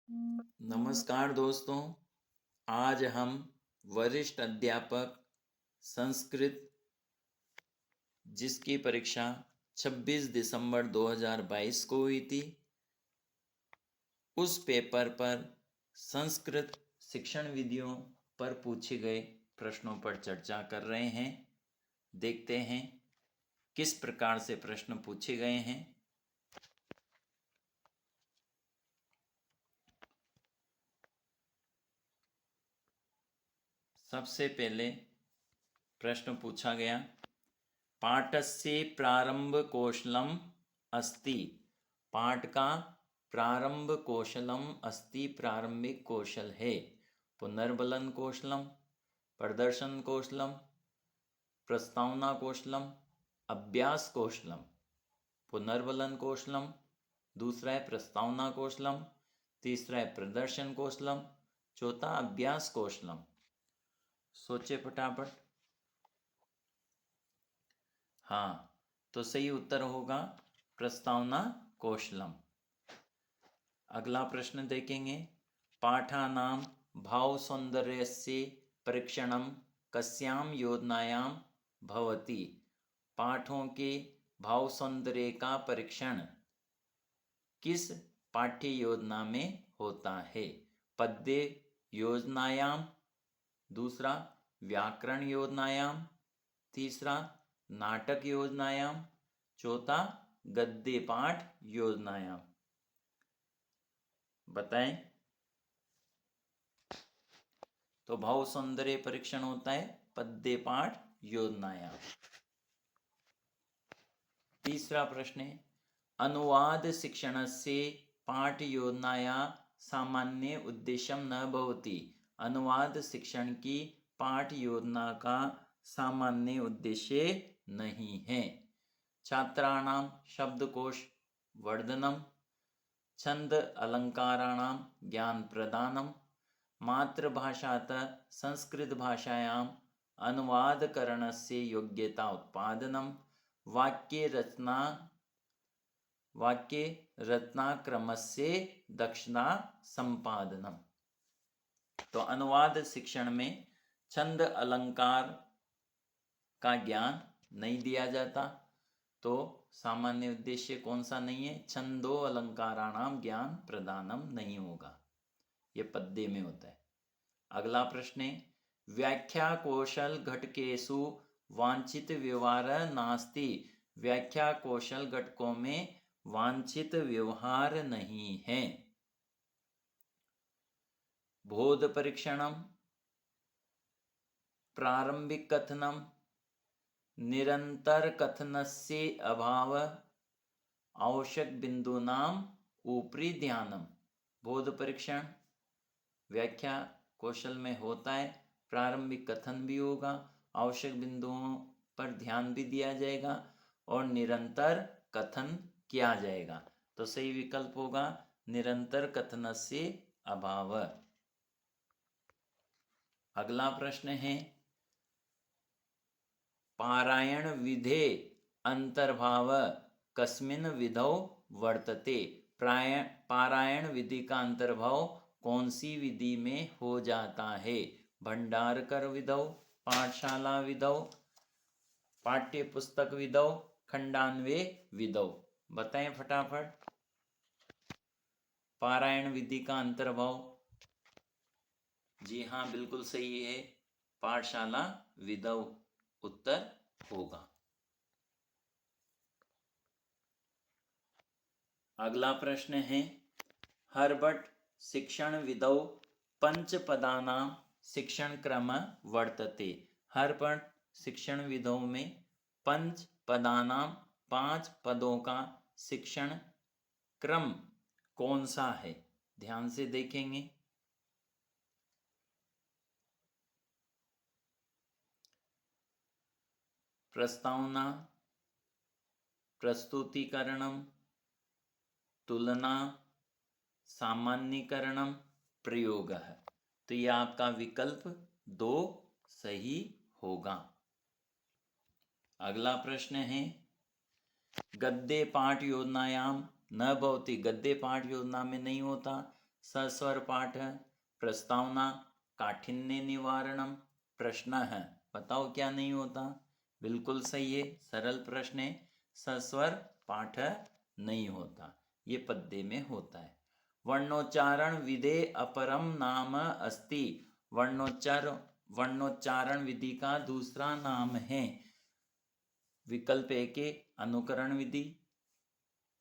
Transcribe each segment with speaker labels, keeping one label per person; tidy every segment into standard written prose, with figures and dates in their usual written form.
Speaker 1: नमस्कार दोस्तों, आज हम वरिष्ठ अध्यापक संस्कृत जिसकी परीक्षा 26 दिसंबर 2022 को हुई थी, उस पेपर पर संस्कृत शिक्षण विधियों पर पूछे गए प्रश्नों पर चर्चा कर रहे हैं। देखते हैं किस प्रकार से प्रश्न पूछे गए हैं। सबसे पहले प्रश्न पूछा गया, पाठस्य प्रारंभ कौशलम अस्ति। पाठ का प्रारंभ कौशलम अस्ति प्रारंभिक कौशल है। पुनर्बलन कौशलम, प्रदर्शन कौशलम, प्रस्तावना कौशलम, अभ्यास कौशलम। पुनर्बलन कौशलम, दूसरा है प्रस्तावना कौशलम, तीसरा है प्रदर्शन कौशलम, चौथा अभ्यास कौशलम। सोचे फटाफट। हाँ, तो सही उत्तर होगा प्रस्तावना कौशलम। अगला प्रश्न देखेंगे, पाठानां भाव सौंदर्यस्य परीक्षणं कस्यां योजनायां भवति। पाठों के भाव सौंदर्य का परीक्षण किस पाठ्य योजना में होता है। पद्य योजनायाम, दूसरा व्याकरण योजनायाम, तीसरा नाटक योजनायाम, चौथा गद्य पाठ योजनायाम। बताएं। तो भाव सौंदर्य परीक्षण होता है पद्य पाठ योजनायाम। तीसरा प्रश्न है, अनुवाद शिक्षणस्य पाठ योजनाया सामान्य उद्देश्यम न भवति। अनुवाद शिक्षण की पाठ योजना का सामान्य उद्देश्य नहीं है। छात्राणां शब्दकोश वर्धनम, छंद अलंकाराणां ज्ञान प्रदानम, मातृभाषातः संस्कृत भाषायां अनुवादकरणस्य योग्यता उत्पादनम, वाक्य रचनाक्रमस्य दक्षता संपादनम। तो अनुवाद शिक्षण में छंद अलंकार का ज्ञान नहीं दिया जाता। तो सामान्य उद्देश्य कौन सा नहीं है? छंदो अलंकाराणाम ज्ञान प्रदानम नहीं होगा, ये पद्य में होता है। अगला प्रश्न है, व्याख्या कौशल घटकेषु वांछित व्यवहार नास्ति। व्याख्या कौशल घटकों में वांछित व्यवहार नहीं है। बोध परीक्षणम, प्रारंभिक कथनम, निरंतर कथनस्य अभाव, आवश्यक बिंदूनाम ऊपरी ध्यानम। बोध परीक्षण व्याख्या कौशल में होता है, प्रारंभिक कथन भी होगा, आवश्यक बिंदुओं पर ध्यान भी दिया जाएगा और निरंतर कथन किया जाएगा। तो सही विकल्प होगा निरंतर कथनस्य अभाव। अगला प्रश्न है, पारायण विधे अंतर्भाव कस्मिन् विधौ वर्तते। पारायण विधि का अंतर्भाव कौन सी विधि में हो जाता है? भंडारकर विधौ, पाठशाला विधौ, पाठ्य पुस्तक विधौ, खंडान्वय विधौ। बताएं फटाफट। पारायण विधि का अंतर्भाव, जी हाँ बिल्कुल सही है, पाठशाला विधौ उत्तर होगा। अगला प्रश्न है, हर्बट शिक्षण विधौ पंच पदानां शिक्षण क्रम वर्तते। हर्बट शिक्षण विधौ में पंच पदानां 5 पदों का शिक्षण क्रम कौन सा है? ध्यान से देखेंगे। प्रस्तावना, प्रस्तुतिकरणम, तुलना, सामान्यीकरणम, प्रयोगः। तो यह आपका विकल्प 2 सही होगा। अगला प्रश्न है, गद्य पाठ योजनायाम न भवति। गद्य पाठ योजना में नहीं होता। सस्वर पाठ, प्रस्तावना, काठिन्य निवारणम, प्रश्न है, बताओ क्या नहीं होता? बिल्कुल सही है, सरल प्रश्न है, सस्वर पाठ नहीं होता, ये पद्य में होता है। वर्णोच्चारण विधे अपरम नाम अस्ति, वर्णोच्चारण विधि का दूसरा नाम है। विकल्प 1 है अनुकरण विधि,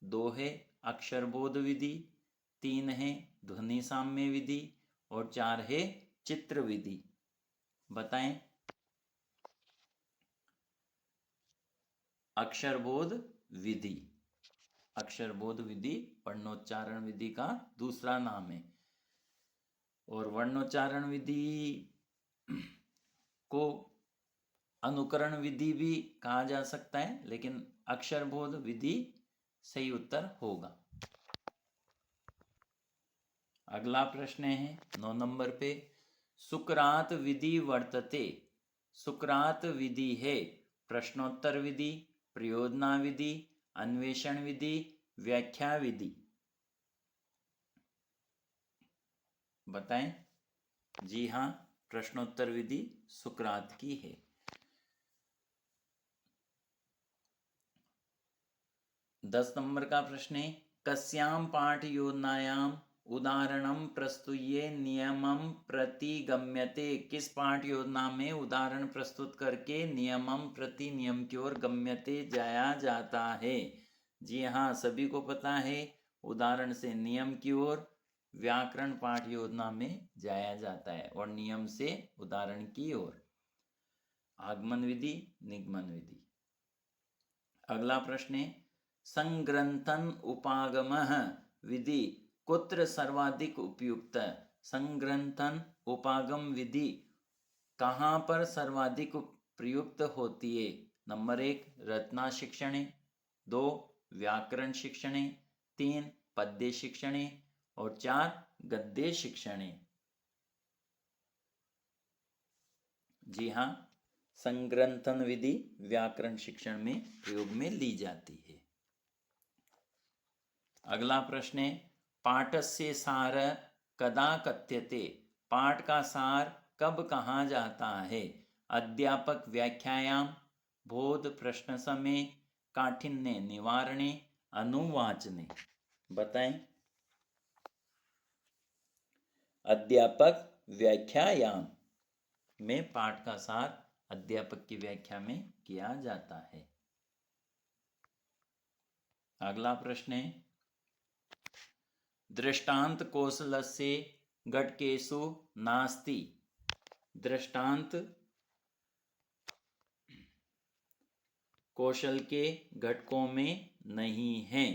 Speaker 1: 2 है अक्षरबोध विधि, 3 है ध्वनि साम्य विधि और 4 है चित्र विधि। बताएं। अक्षरबोध विधि, अक्षरबोध विधि वर्णोच्चारण विधि का दूसरा नाम है। और वर्णोच्चारण विधि को अनुकरण विधि भी कहा जा सकता है, लेकिन अक्षरबोध विधि सही उत्तर होगा। अगला प्रश्न है 9 नंबर पे, सुकरात विधि वर्तते, सुकरात विधि है प्रश्नोत्तर विधि, प्रयोजना विधि, अन्वेषण विधि, व्याख्या विधि। बताएं। जी हाँ, प्रश्नोत्तर विधि सुकरात की है। 10 नंबर का प्रश्न है, कस्याम पाठ योजनायाम उदाहरणम प्रस्तुये नियमम प्रतिगम्यते, किस पाठ योजना में उदाहरण प्रस्तुत करके नियमम प्रति नियम की ओर गम्यते जाया जाता है? जी हाँ, सभी को पता है, उदाहरण से नियम की ओर व्याकरण पाठ योजना में जाया जाता है और नियम से उदाहरण की ओर। आगमन विधि, निगमन विधि। अगला प्रश्न है, संग्रंथन उपागमः विधि कुत्र सर्वाधिक उपयुक्त? संग्रंथन उपागम विधि कहाँ पर सर्वाधिक प्रयुक्त होती है? नंबर 1 रचना शिक्षणे, 2 व्याकरण शिक्षणे, 3 पद्य शिक्षणे और 4 गद्य शिक्षणे। जी हाँ, संग्रंथन विधि व्याकरण शिक्षण में प्रयोग में ली जाती है। अगला प्रश्न है, पाठस्य सार कदा कथ्यते, पाठ का सार कब कहा जाता है? अध्यापक व्याख्यायाम, बोध प्रश्न समय, काठिन्य निवारणे, अनुवाचने। बताएं। अध्यापक व्याख्यायाम में पाठ का सार अध्यापक की व्याख्या में किया जाता है। अगला प्रश्न है, दृष्टांत कौशलस्य घटकेषु नास्ति, दृष्टांत कौशल के घटकों में नहीं है।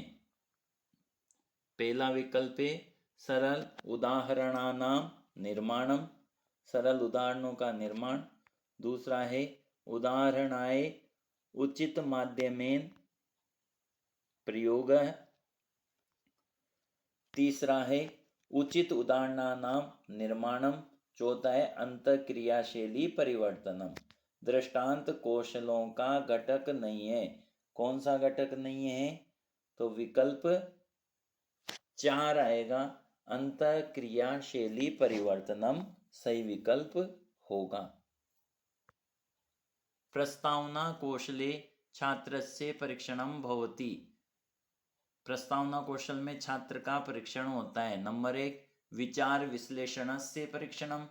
Speaker 1: पहला विकल्प है सरल उदाहरणानाम निर्माणम, सरल उदाहरणों का निर्माण। दूसरा है उदाहरणाय उचित माध्यमेन प्रयोग। तीसरा है उचित उदाहरणानाम निर्माणम। चौथा है अंतःक्रियाशीली परिवर्तनम। दृष्टांत कौशलों का घटक नहीं है। कौन सा घटक नहीं है? तो विकल्प 4 आएगा, अंतःक्रियाशीली परिवर्तनम सही विकल्प होगा। प्रस्तावना कौशले छात्रस्य परीक्षणम भवति, प्रस्तावना कौशल में छात्र का परीक्षण होता है। नंबर 1 विचार विश्लेषणस्य परीक्षणम,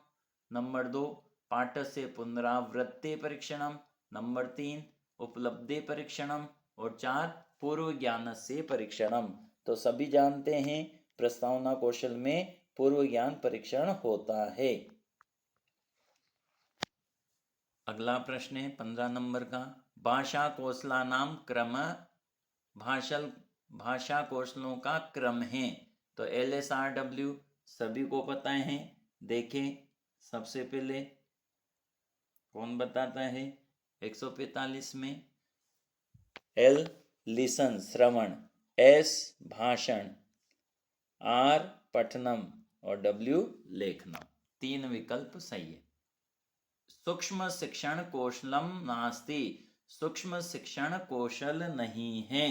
Speaker 1: नंबर 2 पाठस्य पुनरावृत्ते परीक्षणम, नंबर 3 उपलब्धि परीक्षणम और 4 पूर्व ज्ञानस्य परीक्षणम। तो सभी जानते हैं प्रस्तावना कौशल में पूर्व ज्ञान परीक्षण होता है। अगला प्रश्न है 15 नंबर का, भाषा कौशलानाम क्रम, भाषा कौशलों का क्रम है। तो LSRW सभी को पता है। देखें, सबसे पहले कौन बताता है? 145 में L लिसन श्रवण, S भाषण, R पठनम और W लेखनम। 3 विकल्प सही है। सूक्ष्म शिक्षण कौशलम नास्ति, सूक्ष्म शिक्षण कौशल नहीं है।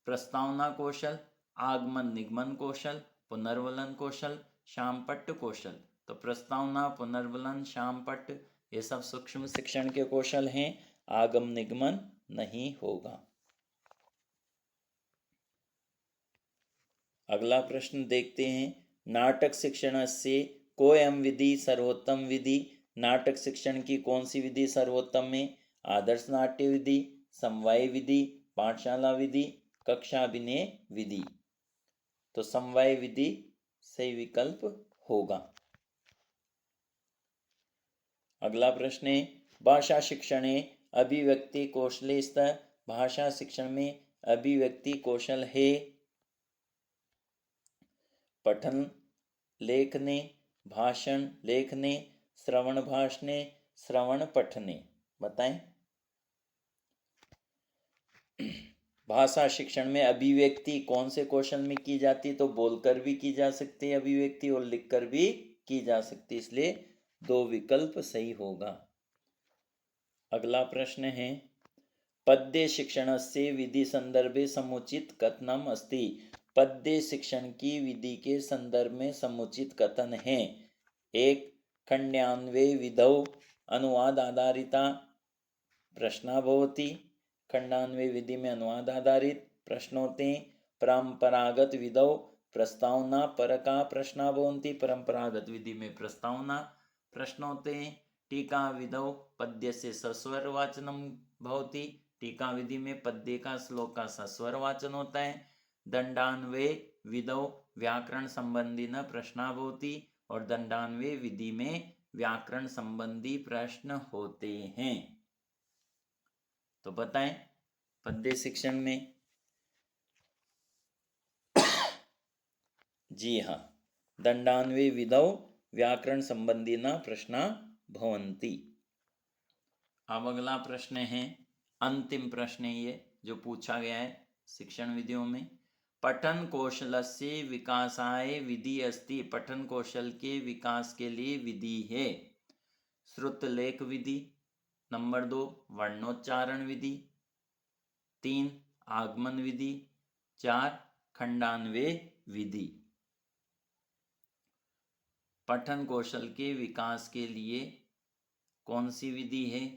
Speaker 1: प्रस्तावना कौशल, आगमन निगमन कौशल, पुनर्वलन कौशल, शामपट्ट कौशल। तो प्रस्तावना, पुनर्वलन, शामपट्ट ये सब सूक्ष्म शिक्षण के कौशल हैं, आगम निगमन नहीं होगा। अगला प्रश्न देखते हैं। नाटक शिक्षण से कोयम विधि सर्वोत्तम विधि। नाटक शिक्षण की कौन सी विधि सर्वोत्तम है? आदर्श नाट्य विधि, समवाय विधि, पाठशाला विधि, कक्षाभिनय विधि। तो समवाय विधि सही विकल्प होगा। अगला प्रश्न है, भाषा शिक्षण अभिव्यक्ति कौशल स्तर। भाषा शिक्षण में अभिव्यक्ति कौशल है पठन लेखने, भाषण लेखने, श्रवण भाषणे, श्रवण पठने। बताएं। भाषा शिक्षण में अभिव्यक्ति कौन से कौशल में की जाती है? तो बोलकर भी की जा सकती है अभिव्यक्ति और लिखकर भी की जा सकती है, इसलिए 2 विकल्प सही होगा। अगला प्रश्न है, पद्य शिक्षणस्य विधि संदर्भे समुचित कथनम अस्ति। पद्य शिक्षण की विधि के संदर्भ में समुचित कथन है। 1. खंड्यान्वये विधौ अनुवाद आधारिता प्रश्ना भवति। खंडान्वय विधि में अनुवाद आधारित प्रश्न होते हैं। परंपरागत विधौ प्रस्तावना परका प्रश्ना भवन्ति। परंपरागत विधि में प्रस्तावना प्रश्न होते हैं। टीका विधौ पद्य से सस्वर वाचनम भवति। टीका विधि में पद्य का श्लोक का सस्वर वाचन होता है। दंडान्वय विधौ व्याकरण संबंधी न प्रश्ना भवति। और दंडान्वय विधि में व्याकरण संबंधी प्रश्न होते हैं। तो बताएं पद्य शिक्षण में। जी हाँ, दंडान्वय विधौ व्याकरण संबंधी न प्रश्ना भवन्ति। अब अगला प्रश्न है, अंतिम प्रश्न है ये जो पूछा गया है शिक्षण विधियों में। पठन कौशलस्य विकासाय विधि अस्ति। पठन कौशल के विकास के लिए विधि है। श्रुत लेख विधि, नंबर 2 वर्णोच्चारण विधि, 3 आगमन विधि, 4 खंडान्वय विधि। पठन कौशल के विकास के लिए कौन सी विधि है?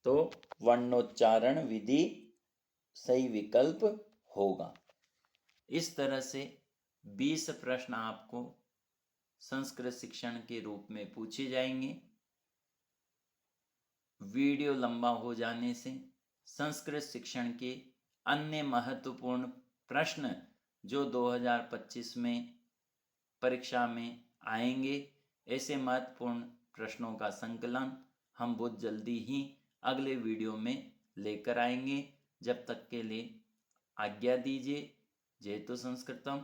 Speaker 1: तो वर्णोच्चारण विधि सही विकल्प होगा। इस तरह से 20 प्रश्न आपको संस्कृत शिक्षण के रूप में पूछे जाएंगे। वीडियो लंबा हो जाने से संस्कृत शिक्षण के अन्य महत्वपूर्ण प्रश्न जो 2025 में परीक्षा में आएंगे, ऐसे महत्वपूर्ण प्रश्नों का संकलन हम बहुत जल्दी ही अगले वीडियो में लेकर आएंगे। जब तक के लिए आज्ञा दीजिए। जय तो संस्कृतम।